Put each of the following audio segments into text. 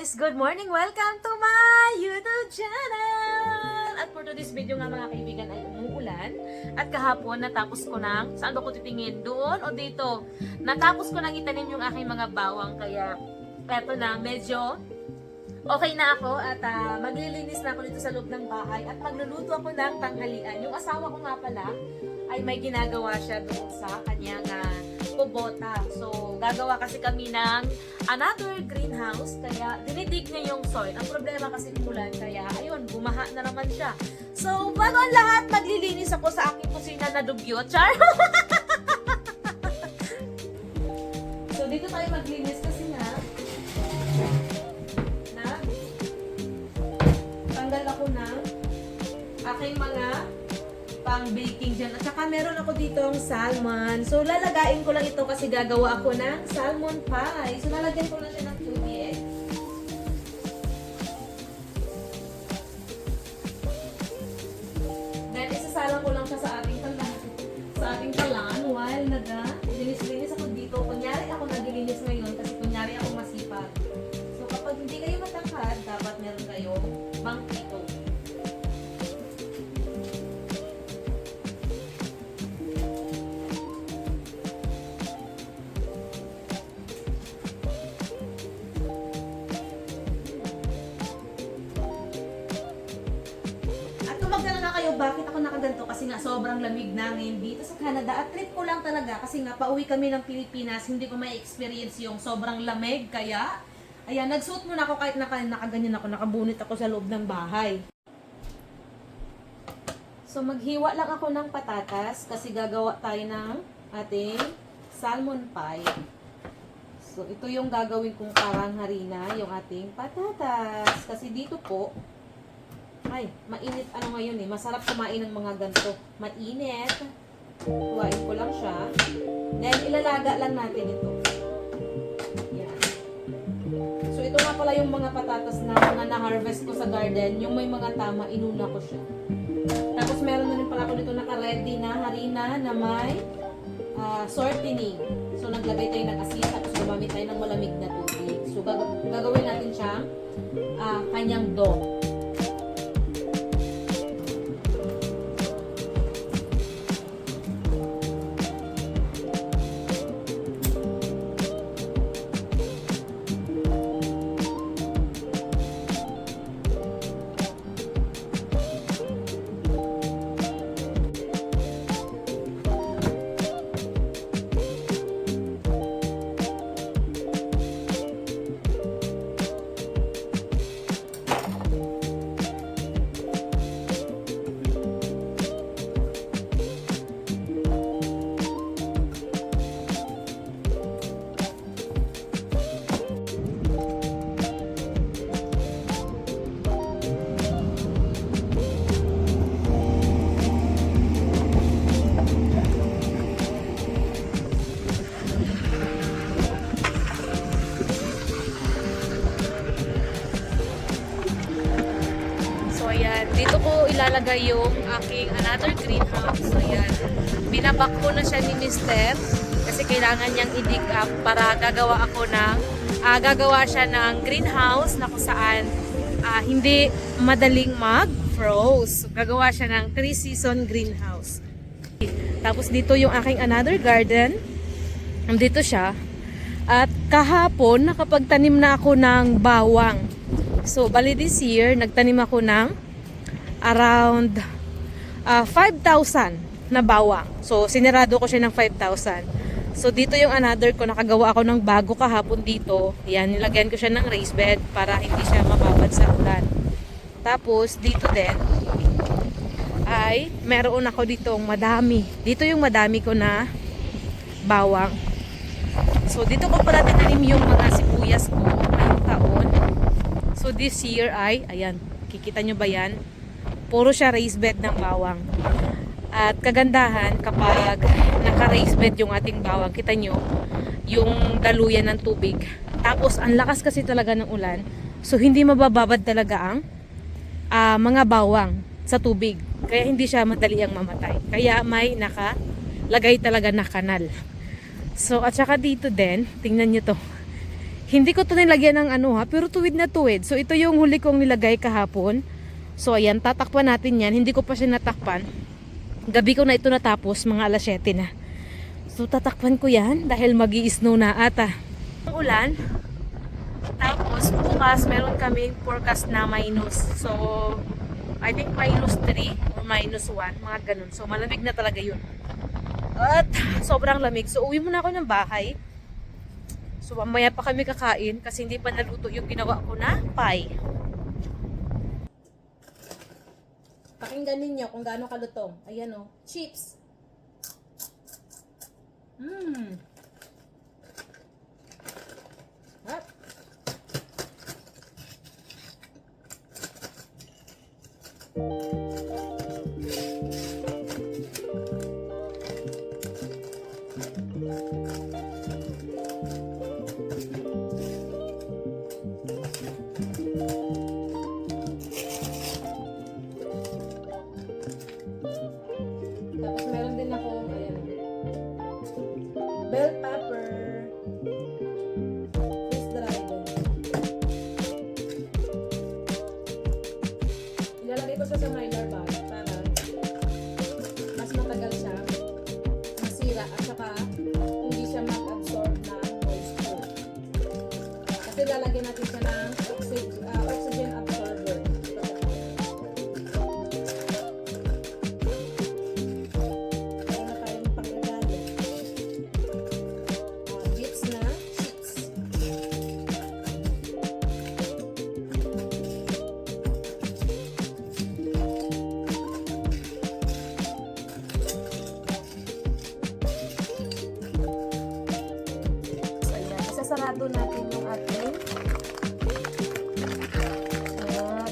guys! Good morning! Welcome to my YouTube channel! At for today's video nga mga kaibigan ay umuulan. At kahapon natapos ko nang, saan ba ko titingin? Doon o dito? Natapos ko nang itanim yung aking mga bawang. Kaya eto na, medyo okay na ako. At maglilinis na ako dito sa loob ng bahay. At magluluto ako ng tanghalian. Yung asawa ko nga pala ay may ginagawa siya doon sa kanyang kubota. So, gagawa kasi kami ng another greenhouse, kaya dinidig niya yung soil. Ang problema kasi umulan, kaya ayun, bumaha na naman siya. So, bago ang lahat, maglilinis ako sa aking kusina na dugyot. Char! So, dito tayo maglinis kasi na tanggal ako ng aking mga pang-baking dyan. At saka meron ako ditong salmon. So, lalagain ko lang ito kasi gagawa ako ng salmon pie. So, lalagyan ko na siya ng tubig. Then, isasalang ko lang siya sa ating talan while dinis-linis ako dito. Kunyari ako naglilinis ngayon kasi kunyari ako masipag. So, kapag hindi kayo matangkad, dapat meron kayong bangkito. Bakit ako nakaganto? Kasi nga sobrang lamig na ngayon dito sa Canada. At trip ko lang talaga kasi nga pauwi kami ng Pilipinas, hindi ko may experience yung sobrang lamig. Kaya, ayan, nagsuot muna ako kahit nakaganyan ako, nakabunit ako sa loob ng bahay. So, maghiwa lang ako ng patatas kasi gagawa tayo ng ating salmon pie. So, ito yung gagawin kong parang harina, yung ating patatas. Kasi dito po, ay, mainit ano ngayon eh. Masarap kumain ng mga ganito. Mainit. Kuhain ko lang siya. Then, ilalaga lang natin ito. Yan. So, ito nga pala yung mga patatas na mga na-harvest ko sa garden. Yung may mga tama, inuna ko siya. Tapos, meron na rin pala ako dito naka-ready na harina na may shortening. So, naglagay tayo ng asin. Tapos, gumamit tayo ng malamig na tubig. So, gagawin natin siyang kanyang dough. Dito ko ilalagay yung aking another greenhouse. So, yan. Binabak ko na siya ni Mister kasi kailangan niyang i-dig up para gagawa siya ng greenhouse na kung saan hindi madaling mag-froze. So, gagawa siya ng 3-season greenhouse. Tapos dito yung aking another garden. Dito siya. At kahapon, nakapagtanim na ako ng bawang. So, bali this year, nagtanim ako ng around 5,000 na bawang. So, sinirado ko siya ng 5,000. So, dito yung another ko. Nakagawa ako ng bago kahapon dito. Yan, nilagyan ko siya ng raised bed para hindi siya mababad sa ulan. Tapos, dito din ay meron ako ditong madami. Dito yung madami ko na bawang. So, dito ko pala tinanim yung mga sibuyas ko ngayong taon. So, this year ay, ayan, kikita nyo ba yan? Puro siya raised bed ng bawang. At kagandahan kapag naka-raised bed yung ating bawang, kita nyo yung daluyan ng tubig. Tapos ang lakas kasi talaga ng ulan. So hindi mabababad talaga ang mga bawang sa tubig. Kaya hindi siya madali ang mamatay. Kaya may nakalagay talaga na kanal. So at saka dito din, tingnan nyo to. Hindi ko to nilagyan ng ano ha, pero tuwid na tuwid. So ito yung huli kong nilagay kahapon. So ayan, tatakpan natin yan. Hindi ko pa siya natakpan. Gabi ko na ito natapos, mga alas 7 na. So tatakpan ko yan dahil magi-snow na ata. Ang ulan. Tapos bukas meron kaming forecast na minus. So I think minus 3 or minus 1, mga ganun. So malamig na talaga yun. At sobrang lamig. So uwi muna ako ng bahay. So mamaya pa kami kakain kasi hindi pa naluto yung ginawa ko na pie. Pakinggan ninyo kung gaano kalutong. Ayan o, chips. Hop. Tapos meron din ako, ayan, bell pepper, freeze dried. Ilalagay ko siya sa mylar bag para mas matagal siya masira at saka hindi siya mag-absorb ng moisture. Kasi lalagyan natin siya ng oxygen absorber. Sarado natin yung ating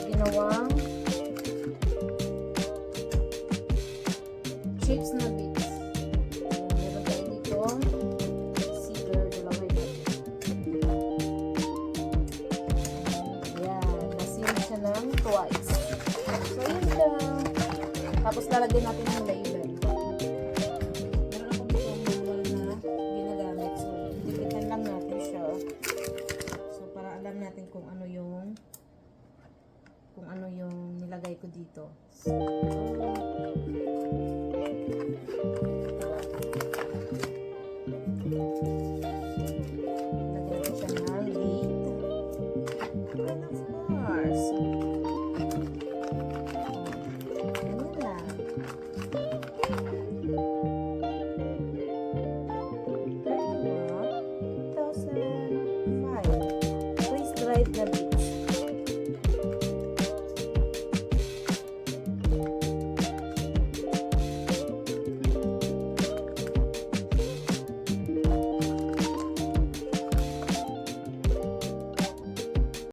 ginawang chips na bits. Meron tayo dito cedar, dalawa ito. Ayan, nasin siya ng twice. So yun lang. Tapos lalagyan natin ng label. Meron akong itong manual na ginagamit. So dikitan lang natin siya. So para alam natin kung ano yung nilagay ko dito. So,